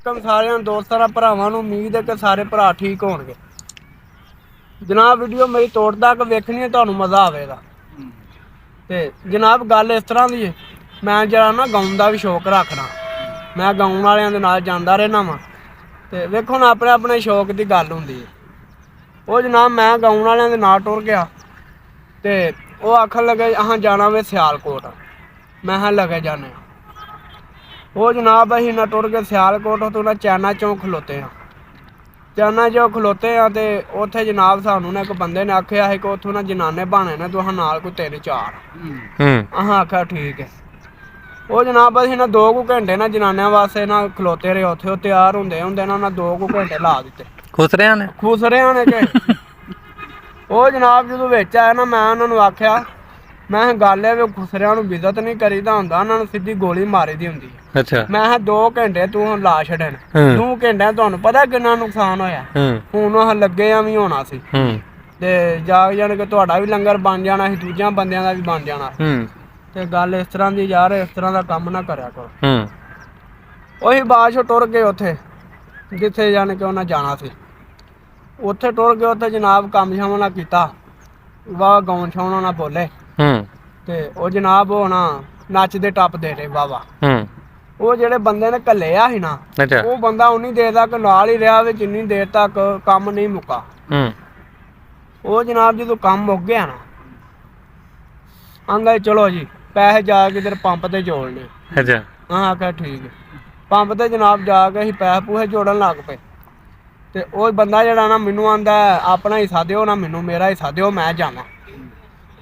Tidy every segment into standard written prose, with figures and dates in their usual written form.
Welcome सारे दोस्तां भरावां नूं। उम्मीद है कि सारे भरा ठीक होणगे। जनाब वीडियो मेरी तोड़ तक वेखनी है, तुहानूं मज़ा आवेगा। ते जनाब गल इस तरह दी है, मैं जरा ना गाउन का भी शौक रखना। मैं गाउन वालियां दे नाल जांदा रहना वा। ते वेखो ना अपने अपने शौक की गल हुंदी है। वो जनाब मैं गाउन वालियां दे नाल टुर गया ते वो आखन लगे अहां जाना वे सियालकोट। मैं हाँ लगे जाने। वो जनाब असीं ना टुर के सियालकोट तो ना चैना चौक खलोते हैं। चैना चौक खलोते हैं तो उत्थे जनाब सानू ने एक बंदे ने आख्या है कि उत्थों ना जनाने बने ने, तुहां नाल कोई 3-4। अहां आख्या ठीक है। वो जनाब असीं ना 2 घंटे ना जनानियां वास्ते ना खलोते रहे उत्थे। वो तैयार हुंदे हुंदे ना 2 घंटे ला दिते। खुसरिया ने के वो जनाब जो विच आया ना, मैं उन्होंने आख्या मैं गल है खुसरिया विजत नहीं करीदा हुंदा, उन्होंने सीधी गोली मारी दी हुंदी है। अच्छा मैं 2 घंटे तू ला छड़न। 2 घंटे तुहानूं पता किन्ना नुकसान होया। हुण अह लगे भी होना सी ते जाग जाण के तुहाडा भी लंगर बन जाना सी, दूजियां बंदियां दा भी बन जाना। ते गल इस तरह दी यार, इस तरह दा काम ना करया करो। उही बादश टुर गए उत्थे जिथे जाने के उन्हें जाना सी। उत्थे टुर गए, उत्थे जनाब कम शम ना कीता, वाह गाउन शाउन ना बोले ते ओ जनाब होना नचदे टपदे रहे वावा। वो जेड़े बंदे ने घल्लेया ही ना, वो बंदा उन्नी देर तक नाल ही रहा जिन्नी देर तक काम नहीं मुका। वो जनाब जो काम मुक गया ना, आंदा चलो जी पैसे जाके इधर पंप ते जोड़ने। हाँ आख्या ठीक है। पंप ते जनाब जाके असीं पैसे पूसे जोड़न लग पे। ते वो बंदा जेड़ा ना मैनू आंदा अपना हिस्सा दिओ ना मैनू, मेरा हिस्सा दिओ, मैं जावां।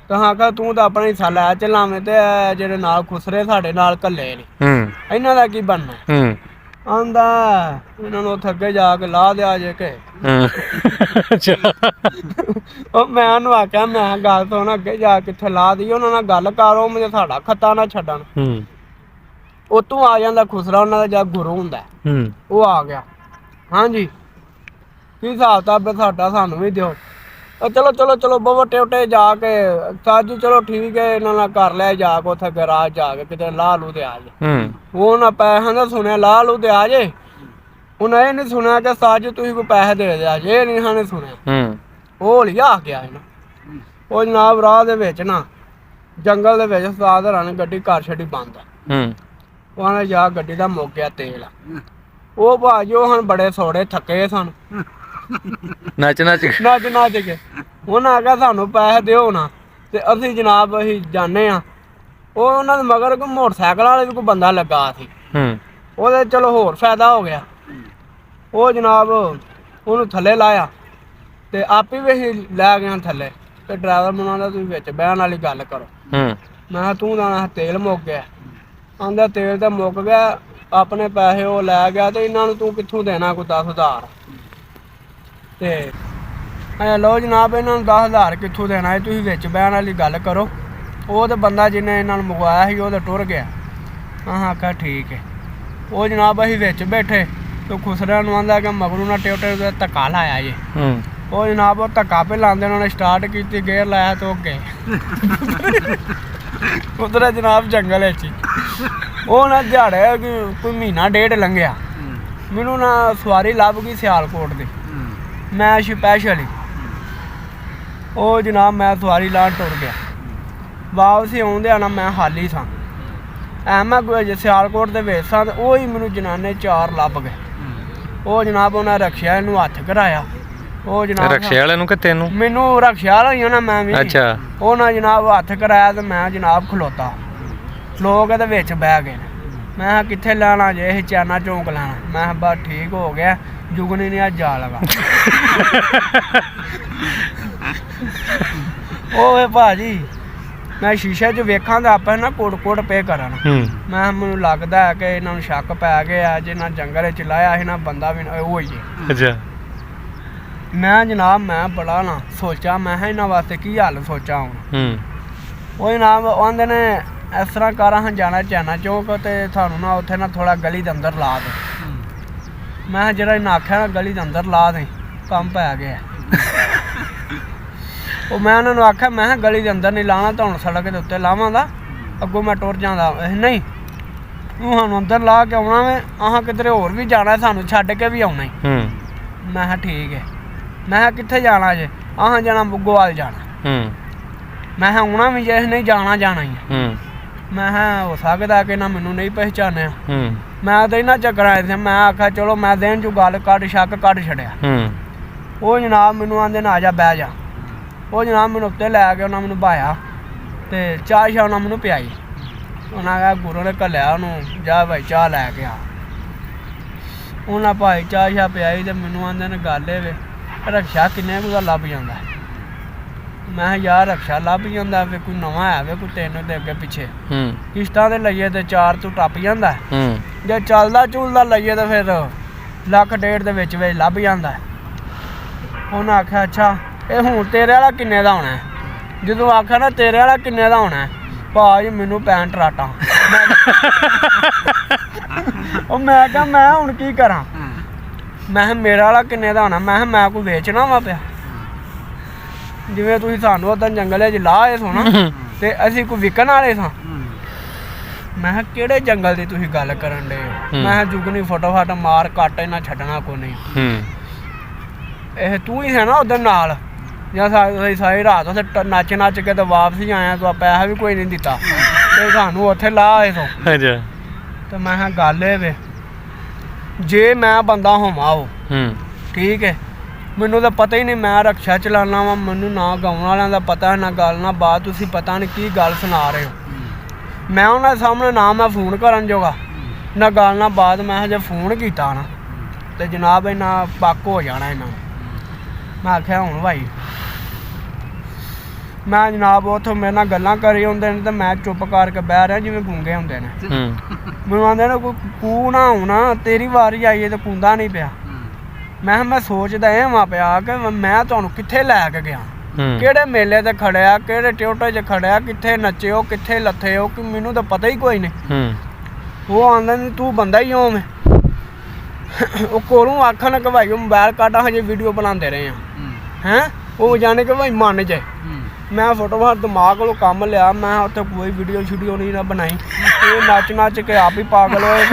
तो हाँ आख्या तू तो अपना हिस्सा लै चलावें ते जेड़े नाल खुसरे साडे नाल घल्ले ने, इन्हां दा की बनना। आंदा इन्हां नूं उत्थे अगे जाके ला दिया जे के। मैं उन्होंने आख्या मैं गल सुन, अगे जाके कित्थे ला दी, उन्हां नाल गल कर, मुझे साडा खत्ता ना छड्डण। उतों आ जांदा खुसरा, उन्हां दा जा गुरु हुंदा वो आ गया। हाँ जी की हिसाब किताब है साडा, सानू भी दिओ। चलो चलो चलो बवो टेवटे जाके सर जी चलो ठीक है, इन्हां नाल कर लिया जाके उत्थे गराज जाके किते ला लू दे आ जे। वो ना पैसा दा सुनिया ला लू दे आ जे, उन्हें ये नहीं सुनिया कि सर जी तुसीं कोई पैसे दे दे, ये नहीं उन्हें सुनिया। वो होलिया आ गया है ना। वो जनाब राह दे विच ना जंगल दे विच उस्ताद होरां ने गड्डी कर छड्डी बंद। उन्हें जा गड्डी दा मुक गया तेल। वो भाजी वो हन बड़े सौड़े थके सन नच के। उन्हें आख्या सानू पैसे दिओ ना, ते असीं जनाब असीं जाने आ। वो उन्हां दे मगर कोई मोटरसाइकिल वाले भी कोई बंदा लगा सी। वो चलो होर फायदा हो गया। वो जनाब उन्होंने थल्ले लाया ते आप भी असीं लै गए थल्ले। ते ड्राइवर मैनूं आंदा तुसीं विच बहण वाली गल करो। मैं तूं जाना तेल मुक गया। आंदा तेल तो मुक गया, अपने पैसे वो लै गया ते इन्हां नूं तूं कित्थों देना कोई 10,000। ते लो जनाब इन्हां नूं 10,000 कित्थों देना, तुसीं विच बहण वाली गल करो। वो तो बंदा जिन्हें इन्हां नूं मंगवाया सी वो तो टुर गया। अहां आख्या ठीक है। वो जनाब असीं विच बैठे तो खुसरिया नूं आंदा कि मगरू ना टेवटे धक्का लाया जे। वो जनाब वो धक्का पे लांदे उन्होंने स्टार्ट की, गेयर लाया तो गए उधर जनाब जंगल ही। वो ना दिहाड़े कोई महीना डेढ़ लंघिया, मैनू ना सवारी लभ गई सियालकोट की। मैं स्पैशल ही वो जनाब मैं सवारी लान टुर गया। वापसी आउंदे ना मैं हाली सा, मैं सियालकोट के विच सा, वो ही मैनू जनाने 4 लभ गए। वो जनाब उन्हें रक्शा नूं हत्थ कराया। वो जनाब रक्शे वाले नूं कि तैनूं? मैनू रक्शा वाला ही ना मैं भी। अच्छा वो ना जनाब हत्थ कराया तो मैं जनाब खलोता, लोग ते विच बह गए। मैं कित्थे लैना जे, यह चैना चौंक लैना। मैं बस ठीक हो गया, जुगनी ने अज जा लगा। ओ भाजी मैं शीशे च वेखां तो आप ना कुड़ पे करन। मैं मैनूं लगदा है कि इन्हां नूं शक पै गया, जिन्हां जंगल च लाया ही ना बंदा भी होई जे। मैं जनाब मैं बड़ा ना सोचा, मैं इन्हां वास्ते की हल सोचा हुण। वो जनाब आंदे ने इस तरह कर अहां जाना चैना चौक ते सानू ना उत्थे ना थोड़ा गली दे अंदर ला दे। मैं जेड़ा इन्हें आख्या ना गली दे अंदर ला दे, कम पै गया। वो मैं उन्होंने आख्या मैं गली के अंदर नहीं लाना, तो हुण सड़क के उत्ते लावांगा, अगों मैं टुर जांदा। नहीं ਤੂੰ ਸਾਨੂੰ ਅੰਦਰ ਲਾ ਕੇ ਆਉਣਾ ਵੇ, ਆਹ ਕਿਧਰੇ ਹੋਰ ਵੀ ਜਾਣਾ, ਸਾਨੂੰ ਛੱਡ ਕੇ ਵੀ ਆਉਣਾ ਈ। ਮੈਂ ਕਿਹਾ ਠੀਕ ਹੈ। ਮੈਂ ਕਿਹਾ ਕਿੱਥੇ ਜਾਣਾ ਜੇ? ਆਹ ਜਾਣਾ ਬੁੱਗੋਵਾਲ ਜਾਣਾ। ਮੈਂ ਕਿਹਾ ਆਉਣਾ ਵੀ ਜੇ ਨਹੀਂ ਜਾਣਾ ਜਾਣਾ ਹੀ। ਮੈਂ ਕਿਹਾ ਹੋ ਸਕਦਾ ਕਿ ਨਾ ਮੈਨੂੰ ਨਹੀਂ ਪਹਿਚਾਨਿਆ। ਮੈਂ ਤਾਂ ਇਹਨਾਂ ਚੱਕਰਾਂ 'ਚ ਸੀ। ਮੈਂ ਆਖਿਆ ਚਲੋ ਮੈਂ ਦਿਨ 'ਚ ਗੱਲ ਕੱਢ ਸ਼ੱਕ ਕੱਢ ਛੱਡਿਆ। ਉਹ ਜਨਾਬ ਮੈਨੂੰ ਆਂਦੇ ਨਾ ਆ ਜਾ ਬਹਿ ਜਾ। ਉਹ ਜਨਾਬ ਮੈਨੂੰ ਉੱਤੇ ਲੈ ਕੇ ਉਹਨਾਂ ਮੈਨੂੰ ਭਾਇਆ ਅਤੇ ਚਾਹ ਸ਼ਾਹ ਉਹਨਾਂ ਮੈਨੂੰ ਪਿਆਈ। ਉਹਨਾਂ ਕਿਹਾ ਗੁਰੂ ਨੇ ਘੱਲਿਆ ਉਹਨੂੰ, ਜਾ ਭਾਈ ਚਾਹ ਲੈ ਕੇ ਆ। ਉਹਨਾਂ ਭਾਈ ਚਾਹ ਸ਼ਾਹ ਪਿਆਈ ਅਤੇ ਮੈਨੂੰ ਆਂਦੇ ਨੇ ਗੱਲ ਇਹ ਵੇ ਰਕਸ਼ਾ ਕਿੰਨੇ ਕੁ ਦਾ ਲੱਭ ਜਾਂਦਾ? ਮੈਂ ਕਿਹਾ ਯਾਰ ਰਕਸ਼ਾ ਲੱਭ ਜਾਂਦਾ ਵੇ, ਕੋਈ ਨਵਾਂ ਹੈ ਵੇ, ਕੋਈ 3 ਦੇ ਅੱਗੇ ਪਿੱਛੇ ਕਿਸ਼ਤਾਂ 'ਤੇ ਲਈਏ ਤਾਂ 4 ਤੋਂ ਟੱਪ ਜਾਂਦਾ। ਜੇ ਚੱਲਦਾ ਚੁਲਦਾ ਲਈਏ ਤਾਂ ਫਿਰ 1.5 ਲੱਖ ਦੇ ਵਿੱਚ ਲੱਭ ਜਾਂਦਾ। ਉਹਨਾਂ ਆਖਿਆ ਅੱਛਾ ਇਹ ਹੁਣ ਤੇਰੇ ਵਾਲਾ ਕਿੰਨੇ ਦਾ ਹੋਣਾ? ਜਦੋਂ ਆਖਿਆ ਨਾ ਤੇਰੇ ਵਾਲਾ ਕਿੰਨੇ ਦਾ ਹੋਣਾ, ਭਾਅ ਜੀ ਮੈਨੂੰ 65 ਟਰਾਟਾਂ। ਉਹ ਮੈਂ ਕਿਹਾ ਮੈਂ ਹੁਣ ਕੀ ਕਰਾਂ? ਮੈਂ ਕਿਹਾ ਮੇਰਾ ਵਾਲਾ ਕਿੰਨੇ ਦਾ ਹੋਣਾ? ਮੈਂ ਕਿਹਾ ਮੈਂ ਕੋਈ ਵੇਚਣਾ ਵਾ ਪਿਆ? ਜਿਵੇਂ ਤੁਸੀਂ ਸਾਨੂੰ ਉਦੋਂ ਜੰਗਲ 'ਚ ਲਾਏ ਸੋ ਨਾ ਅਤੇ ਅਸੀਂ ਕੋਈ ਵਿਕਣ ਵਾਲੇ ਸਾਂ। ਮੈਂ ਕਿਹਾ ਕਿਹੜੇ ਜੰਗਲ ਦੀ ਤੁਸੀਂ ਗੱਲ ਕਰਨ ਡੇ ਹੋ? ਮੈਂ ਕਿਹਾ ਜੁਗਨੀ ਫਟੋਫਟ ਮਾਰ ਕੱਟ ਇਹਨਾਂ ਛੱਡਣਾ ਕੋਈ ਨਹੀਂ। ਇਹ ਤੂੰ ਹੀ ਹੈ ਨਾ ਉੱਧਰ ਨਾਲ, ਜਾਂ ਸਾਰੀ ਰਾਤ ਉੱਥੇ ਨੱਚ ਨੱਚ ਕੇ ਤਾਂ ਵਾਪਸੀ ਆਇਆ, ਤੂੰ ਪੈਸਾ ਵੀ ਕੋਈ ਨਹੀਂ ਦਿੱਤਾ ਅਤੇ ਸਾਨੂੰ ਉੱਥੇ ਲਾ ਆਏ ਸੋ। ਅਤੇ ਮੈਂ ਕਿਹਾ ਗੱਲ ਇਹ ਵੇ ਜੇ ਮੈਂ ਬੰਦਾ ਹੋਵਾਂ ਉਹ ਠੀਕ ਹੈ, ਮੈਨੂੰ ਤਾਂ ਪਤਾ ਹੀ ਨਹੀਂ ਮੈਂ ਰਕਸ਼ਾ ਚਲਾਉਣਾ ਵਾ, ਮੈਨੂੰ ਨਾ ਗਾਉਣ ਵਾਲਿਆਂ ਦਾ ਪਤਾ ਨਾ ਗੱਲ ਨਾ ਬਾਤ, ਤੁਸੀਂ ਪਤਾ ਨਹੀਂ ਕੀ ਗੱਲ ਸੁਣਾ ਰਹੇ ਹੋ। ਮੈਂ ਉਹਨਾਂ ਦੇ ਸਾਹਮਣੇ ਨਾ ਮੈਂ ਫੋਨ ਕਰਨ ਜੋਗਾ ਨਾ ਗੱਲ ਨਾ ਬਾਤ। ਮੈਂ ਹਜੇ ਫੋਨ ਕੀਤਾ ਨਾ ਅਤੇ ਜਨਾਬ ਇਹਨਾਂ ਪੱਕ ਹੋ ਜਾਣਾ ਇਹਨਾਂ ਨੂੰ। ਮੈਂ ਆਖਿਆ ਹੁਣ ਭਾਈ ਮੈਂ ਜਨਾਬ ਉੱਥੋਂ ਮੇਰੇ ਨਾਲ ਗੱਲਾਂ ਕਰੀ ਹੁੰਦੇ ਨੇ ਅਤੇ ਮੈਂ ਚੁੱਪ ਕਰਕੇ ਬਹਿ ਰਿਹਾ ਜਿਵੇਂ ਗੂੰਗੇ ਹੁੰਦੇ ਨੇ। ਮੈਨੂੰ ਆਉਂਦੇ ਨੇ ਕੋਈ ਕੂ ਨਾ ਹੋਣਾ, ਤੇਰੀ ਵਾਰੀ ਆਈਏ ਤਾਂ ਕੂੰਦਾ ਨਹੀਂ ਪਿਆ। ਮੈਂ ਕਿਹਾ ਮੈਂ ਸੋਚਦਾ ਇਹ ਵਾਂ ਪਿਆ ਕਿ ਮੈਂ ਤੁਹਾਨੂੰ ਕਿੱਥੇ ਲੈ ਕੇ ਗਿਆ, ਕਿਹੜੇ ਮੇਲੇ 'ਤੇ ਖੜਿਆ, ਕਿਹੜੇ ਟਿਊਟੇ 'ਚ ਖੜਿਆ, ਕਿੱਥੇ ਨੱਚੇ ਹੋ, ਕਿੱਥੇ ਲੱਥੇ ਹੋ, ਕਿ ਮੈਨੂੰ ਤਾਂ ਪਤਾ ਹੀ ਕੋਈ ਨਹੀਂ। ਉਹ ਆਉਂਦਾ ਨਹੀਂ ਤੂੰ ਬੰਦਾ ਹੀ ਹੋਵੇਂ। ਉਹ ਕੋਲੋਂ ਆਖਣ ਕਿ ਭਾਈ ਉਹ ਮੋਬਾਇਲ ਕੱਢ ਹਜੇ ਵੀਡੀਓ ਬਣਾਉਂਦੇ ਰਹੇ ਹਾਂ ਹੈਂ। ਉਹ ਜਾਣੇ ਕਿ ਭਾਈ ਮਨ 'ਚ ਮੈਂ ਫੋਟੋਫਾਟ ਦਿਮਾਗ ਕੋਲੋਂ ਕੰਮ ਲਿਆ। ਮੈਂ ਉੱਥੇ ਕੋਈ ਵੀਡੀਓ ਸ਼ੂਡੀਓ ਨਹੀਂ ਨਾ ਬਣਾਈ। ਇਹ ਨੱਚ ਨੱਚ ਕੇ ਆਪ ਹੀ ਪਾਗਲ ਹੋਏ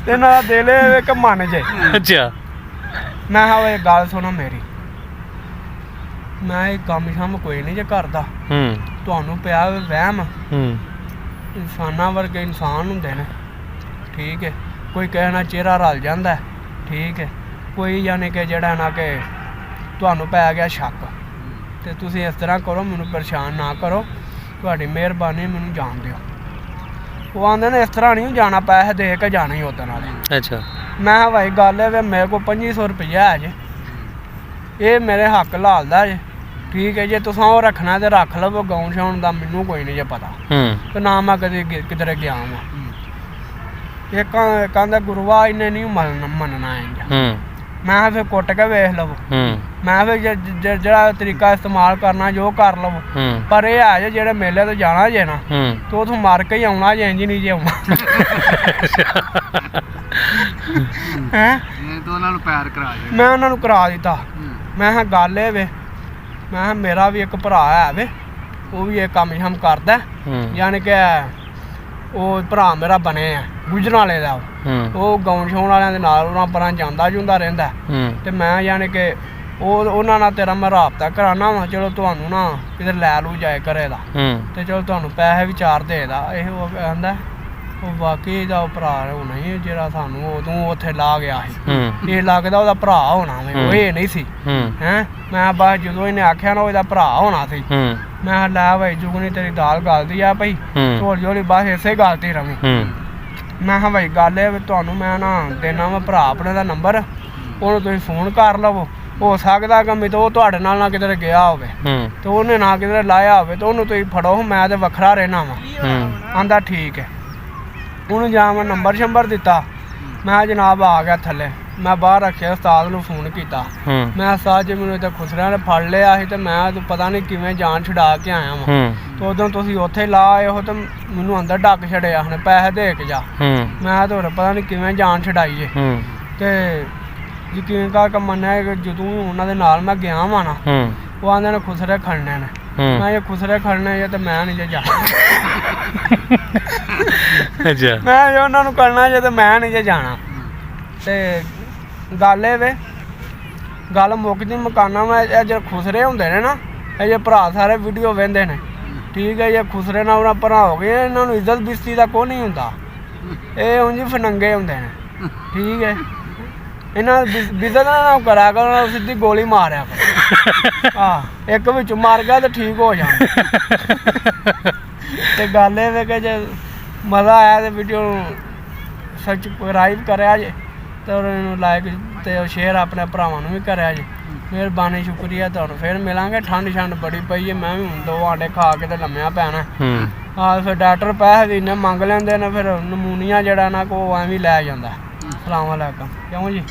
ਤੇ ਇਹਨਾਂ ਦਾ ਦਿਲ ਇੱਕ ਮਨ 'ਚ। ਅੱਛਾ ਮੈਂ ਕਿਹਾ ਇਹ ਗੱਲ ਸੁਣੋ ਮੇਰੀ, ਮੈਂ ਇਹ ਕੰਮ ਸ਼ਮ ਕੋਈ ਨਹੀਂ ਜੇ ਕਰਦਾ। ਤੁਹਾਨੂੰ ਪਿਆ ਵਹਿਮ, ਇਨਸਾਨਾਂ ਵਰਗੇ ਇਨਸਾਨ ਹੁੰਦੇ ਨੇ ਠੀਕ ਹੈ। ਕੋਈ ਕਹਿਣਾ ਚਿਹਰਾ ਰਲ ਜਾਂਦਾ ਠੀਕ ਹੈ, ਕੋਈ ਯਾਨੀ ਕਿ ਜਿਹੜਾ ਨਾ ਕਿ ਤੁਹਾਨੂੰ ਪੈ ਗਿਆ ਸ਼ੱਕ ਅਤੇ ਤੁਸੀਂ ਇਸ ਤਰ੍ਹਾਂ ਕਰੋ ਮੈਨੂੰ ਪਰੇਸ਼ਾਨ ਨਾ ਕਰੋ, ਤੁਹਾਡੀ ਮਿਹਰਬਾਨੀ ਮੈਨੂੰ ਜਾਣ ਦਿਓ। ਉਹ ਆਉਂਦੇ ਨੇ ਇਸ ਤਰ੍ਹਾਂ ਨਹੀਂ ਜਾਣਾ, ਪੈਸੇ ਦੇ ਕੇ ਜਾਣਾ ਹੀ ਉੱਧਰ ਨਾਲੇ। ਅੱਛਾ ਮੈਂ ਕਿਹਾ ਭਾਈ ਗੱਲ ਹੈ ਮੇਰੇ ਕੋਲ 2500 ਰੁਪਈਆ ਹੈ ਜੇ, ਇਹ ਮੇਰੇ ਹੱਕ ਲਾਲਦਾ ਜੇ ਠੀਕ ਹੈ। ਜੇ ਤੁਸੀਂ ਉਹ ਰੱਖਣਾ ਤਾਂ ਰੱਖ ਲਵੋ, ਗਾਉਣ ਸ਼ਾਉਣ ਦਾ ਮੈਨੂੰ ਕੋਈ ਨਹੀਂ ਜੇ ਪਤਾ ਅਤੇ ਨਾ ਮੈਂ ਕਦੇ ਕਿਧਰੇ ਗਿਆ ਵਾਂ। ਇਹ ਕਹਿੰਦਾ ਗੁਰੂਆ ਇਹਨੇ ਨਹੀਂ ਮੰਨਣਾ ਇੰਝ। ਮੈਂ ਕਿਹਾ ਫਿਰ ਕੁੱਟ ਕੇ ਵੇਖ ਲਵੋ। ਮੈਂ ਫਿਰ ਜਿਹੜਾ ਤਰੀਕਾ ਇਸਤੇਮਾਲ ਕਰਨਾ ਜੋ ਕਰ ਲਵੋ, ਪਰ ਇਹ ਹੈ ਜੇ ਜਿਹੜੇ ਮੇਲੇ ਤੋਂ ਜਾਣਾ ਜੇ ਨਾ ਤੇ ਉੱਥੋਂ ਮਰ ਕੇ ਹੀ ਆਉਣਾ ਜੇ, ਇੰਝ ਨਹੀਂ ਜੇ ਆਉਣਾ। ਹੈਂ ਮੈਂ ਉਹਨਾਂ ਨੂੰ ਕਰਾ ਦਿੱਤਾ। ਮੈਂ ਕਿਹਾ ਗੱਲ ਇਹ ਵੇ, ਮੈਂ ਕਿਹਾ ਮੇਰਾ ਵੀ ਇੱਕ ਭਰਾ ਹੈ ਵੇ, ਉਹ ਵੀ ਇਹ ਕੰਮ ਸ਼ਮ ਕਰਦਾ, ਯਾਨੀ ਕਿ ਉਹ ਭਰਾ ਮੇਰਾ ਬਣੇ ਆ ਗੁਜਰਾਂ ਵਾਲੇ ਦਾ। ਉਹ ਗਾਉਣ ਸ਼ਾਉਣ ਵਾਲਿਆਂ ਦੇ ਨਾਲ ਉਹਨਾਂ ਪਰਾਂ ਜਾਂਦਾ ਜੁੰਦਾ ਰਹਿੰਦਾ ਅਤੇ ਮੈਂ ਯਾਨੀ ਕਿ ਉਹਨਾਂ ਨਾਲ ਤੇਰਾ ਮੈਂ ਰਾਬਤਾ ਕਰਾਉਣਾ ਵਾ। ਚਲੋ ਤੁਹਾਨੂੰ ਨਾ ਕਿਤੇ ਲੈ ਲੂ ਜਾਏ ਘਰੇ ਦਾ ਅਤੇ ਚਲੋ ਤੁਹਾਨੂੰ ਪੈਸੇ ਵੀ 4 ਦੇਦਾ। ਇਹ ਉਹ ਕਹਿੰਦਾ ਉਹ ਵਾਕਈ ਦਾ ਉਹ ਭਰਾ ਹੋਣਾ ਹੀ ਜਿਹੜਾ ਸਾਨੂੰ ਉਦੋਂ ਉੱਥੇ ਲਾ ਗਿਆ ਸੀ। ਇਹ ਲੱਗਦਾ ਉਹਦਾ ਭਰਾ ਹੋਣਾ ਵੇ, ਉਹ ਇਹ ਨਹੀਂ ਸੀ ਹੈਂ। ਮੈਂ ਬਸ ਜਦੋਂ ਇਹਨੇ ਆਖਿਆ ਨਾ ਉਹਦਾ ਭਰਾ ਹੋਣਾ ਸੀ, ਮੈਂ ਲੈ ਭਾਈ ਜੁਗਨੀ ਤੇਰੀ ਦਾਲ ਗਲਦੀ ਆ ਭਾਈ, ਹੌਲੀ ਹੌਲੀ ਬਸ ਇਸੇ ਗੱਲ 'ਤੇ ਰਵੀ। ਮੈਂ ਕਿਹਾ ਭਾਈ ਗੱਲ ਇਹ ਤੁਹਾਨੂੰ ਮੈਂ ਨਾ ਦੇਣਾ ਵਾ ਭਰਾ ਆਪਣੇ ਦਾ ਨੰਬਰ, ਉਹਨੂੰ ਤੁਸੀਂ ਫੋਨ ਕਰ ਲਵੋ। ਹੋ ਸਕਦਾ ਕਿ ਉਹ ਤੁਹਾਡੇ ਨਾਲ ਨਾ ਕਿਧਰੇ ਗਿਆ ਹੋਵੇ ਅਤੇ ਉਹਨੇ ਨਾ ਕਿਧਰੇ ਲਾਇਆ ਹੋਵੇ, ਅਤੇ ਉਹਨੂੰ ਤੁਸੀਂ ਫੜੋ, ਮੈਂ ਤਾਂ ਵੱਖਰਾ ਰਹਿਣਾ ਵਾ। ਆਂਦਾ ਠੀਕ ਹੈ। ਉਹਨੂੰ ਜਾਂ ਮੈਂ ਨੰਬਰ ਸ਼ੰਬਰ ਦਿੱਤਾ। ਮੈਂ ਜਨਾਬ ਆ ਗਿਆ ਥੱਲੇ, ਮੈਂ ਬਾਹਰ ਰੱਖਿਆ, ਉਸਤਾਦ ਨੂੰ ਫੋਨ ਕੀਤਾ। ਮੈਂ ਉਸਤਾਦ ਜੀ ਮੈਨੂੰ ਇੱਥੇ ਖੁਸਰਿਆਂ ਨੇ ਫੜ ਲਿਆ ਸੀ ਅਤੇ ਮੈਂ ਪਤਾ ਨਹੀਂ ਕਿਵੇਂ ਜਾਨ ਛੁਡਾ ਕੇ ਆਇਆ ਵਾਂ, ਅਤੇ ਉਦੋਂ ਤੁਸੀਂ ਉੱਥੇ ਲਾ ਆਏ ਹੋ ਅਤੇ ਮੈਨੂੰ ਅੰਦਰ ਡੱਕ ਛੱਡਿਆ ਹੁਣ ਪੈਸੇ ਦੇ ਕੇ ਜਾ। ਮੈਂ ਤਾਂ ਪਤਾ ਨਹੀਂ ਕਿਵੇਂ ਜਾਨ ਛੁਡਾਈਏ। ਅਤੇ ਯਕੀਨ ਕਰਕੇ ਮੰਨਿਆ ਕਿ ਜਦੋਂ ਉਹਨਾਂ ਦੇ ਨਾਲ ਮੈਂ ਗਿਆ ਵਾਂ ਨਾ, ਉਹ ਆਉਂਦੇ ਨੇ ਖੁਸਰੇ ਖੜਨੇ ਨੇ। ਮੈਂ ਇਹ ਖੁਸਰੇ ਖੜਨੇ ਜੇ ਅਤੇ ਮੈਂ ਨਹੀਂ ਜੇ ਜਾ ਅੱਛਾ ਮੈਂ ਜੇ ਉਹਨਾਂ ਨੂੰ ਕਰਨਾ ਜੇ ਤੇ ਮੈਂ ਨਹੀਂ ਜੇ ਜਾਣਾ। ਤੇ ਗੱਲ ਇਹ ਵੇ ਗੱਲ ਮੁੱਕਦੀ ਮਕਾਨਾ ਮੈਂ ਇਹ ਜਿਹੜੇ ਖੁਸਰੇ ਹੁੰਦੇ ਨੇ ਨਾ ਇਹ ਜੇ ਭਰਾ ਸਾਰੇ ਵੀਡੀਓ ਵੇਖਦੇ ਨੇ ਠੀਕ ਹੈ ਜੇ ਖੁਸਰੇ ਨਾਲ ਉਹਨਾਂ ਭਰਾ ਹੋ ਗਏ ਇਹਨਾਂ ਨੂੰ ਇੱਜ਼ਤ ਬਿਸਤੀ ਦਾ ਕੋਈ ਨਹੀਂ ਹੁੰਦਾ। ਇਹ ਉਂਝ ਹੀ ਫਨੰਗੇ ਹੁੰਦੇ ਨੇ ਠੀਕ ਹੈ। ਇਹਨਾਂ ਬਿਜ਼ਤ ਨਾ ਕਰਿਆ ਕਰੋ ਉਹਨਾਂ ਨੂੰ ਸਿੱਧੀ ਗੋਲੀ ਮਾਰਿਆ ਕਰੋ। ਆਹ ਇੱਕ ਵਿੱਚ ਮਰ ਗਿਆ ਤੇ ਠੀਕ ਹੋ ਜਾਣਾ। ਤੇ ਗੱਲ ਇਹ ਵੇ ਕਿ ਜੇ ਮਜ਼ਾ ਆਇਆ ਤੇ ਵੀਡੀਓ ਨੂੰ ਸਬਸਕ੍ਰਾਈਬ ਕਰਿਆ ਜੇ ਤੇ ਉਹਨੂੰ ਲਾਈਕ ਤੇ ਸ਼ੇਅਰ ਆਪਣੇ ਭਰਾਵਾਂ ਨੂੰ ਵੀ ਕਰਿਆ ਜੇ। ਮਿਹਰਬਾਨੀ ਸ਼ੁਕਰੀਆ ਤੁਹਾਨੂੰ। ਫਿਰ ਮਿਲਾਂਗੇ। ਠੰਡ ਬੜੀ ਪਈ ਹੈ ਮੈਂ ਵੀ ਹੁਣ 2 ਆਂਡੇ ਖਾ ਕੇ ਤੇ ਲੰਮਿਆ ਪੈਣਾ। ਫਿਰ ਡਾਕਟਰ ਪੈਸੇ ਵੀ ਇੰਨੇ ਮੰਗ ਲੈਂਦੇ ਨੇ ਫਿਰ ਨਮੂਨੀਆ ਜਿਹੜਾ ਨਾ ਕੋ ਐਵੇਂ ਲੈ ਜਾਂਦਾ। ਸਲਾਮ ਅਲੈਕਮ ਕਿਉਂ ਜੀ।